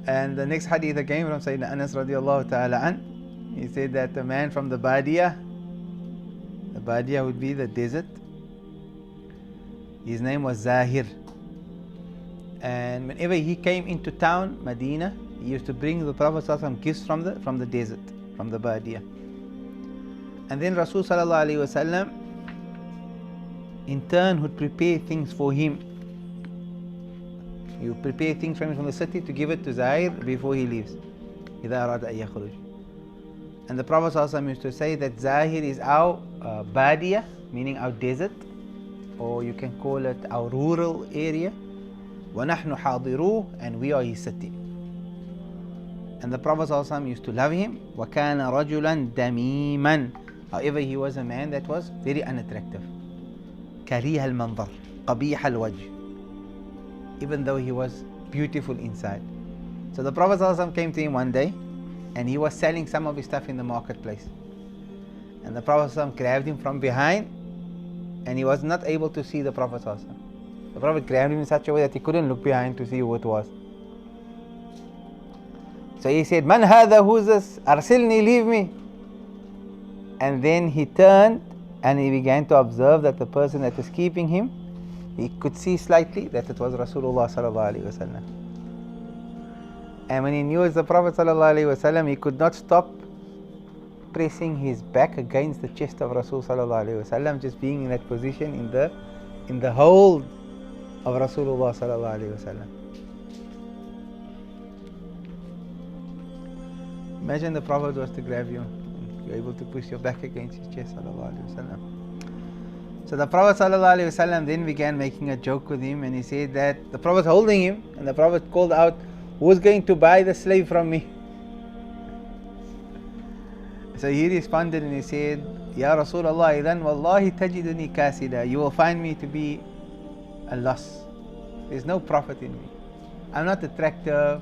And the next hadith again from Sayyidina Anas radiallahu ta'ala an, he said that a man from the Badia would be the desert, his name was Zahir, and whenever he came into town, Medina, he used to bring the Prophet ﷺ gifts from the desert, from the Badia. And then Rasul sallallahu alaihi wasallam in turn would prepare things for him. He would prepare things from the city to give it to Zahir before he leaves. إِذَا أَرَادَ أَن يَخْرُجَ. And the Prophet ﷺ used to say that Zahir is our Badia, meaning our desert, or you can call it our rural area. وَنَحْنُ حَاضِرُوهُ, and we are his city. And the Prophet ﷺ used to love him. وَكَانَ رَجُلًا دَمِيمًا. However, he was a man that was very unattractive. كَرِيهَ الْمَنظَرِ قَبِيحَ الْوَجْهِ. Even though he was beautiful inside. So the Prophet ﷺ came to him one day, and he was selling some of his stuff in the marketplace. And the Prophet ﷺ grabbed him from behind, and he was not able to see the Prophet ﷺ. The Prophet grabbed him in such a way that he couldn't look behind to see who it was. So he said, "Man hadha, who's this? Arsilni, leave me." And then he turned and he began to observe that the person that was keeping him, he could see slightly that it was Rasulullah sallallahu alaihi wasallam. And when he knew it was the Prophet sallallahu alaihi wasallam, he could not stop pressing his back against the chest of Rasul sallallahu alaihi wasallam, just being in that position in the hold of Rasulullah sallallahu alaihi wasallam. Imagine the Prophet was to grab you, and you're able to push your back against his chest sallallahu alaihi wasallam. So the Prophet sallallahu alaihi wasallam then began making a joke with him, and he said that the Prophet holding him, and the Prophet called out, "Who's going to buy the slave from me?" So he responded and he said, "Ya Rasulullah, idhan wallahi tajiduni kasida." You will find me to be a loss. There's no profit in me. I'm not attractive.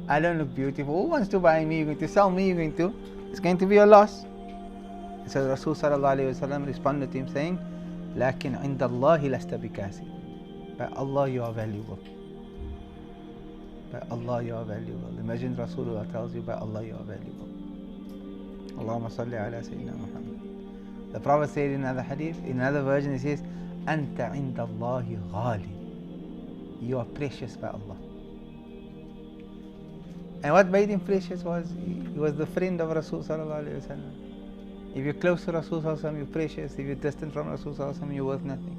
I don't look beautiful. Who wants to buy me? You're going to sell me? It's going to be a loss. So Rasul sallallahu alaihi wasallam responded to him saying, "Lakin inda Allahi lasta bikasi." By Allah you are valuable. By Allah you are valuable. Imagine Rasulullah tells you, by Allah you are valuable. Allahumma salli ala Sayyidina Muhammad. The Prophet said in another hadith, in another version, he says, "Anta inda Allahi ghali." You are precious by Allah. And what made him precious was, he was the friend of Rasul sallallahu alaihi wasallam. If you're close to Rasul sallallahu alaihi wasallam, you're precious. If you're distant from Rasul sallallahu alaihi wasallam, you're worth nothing.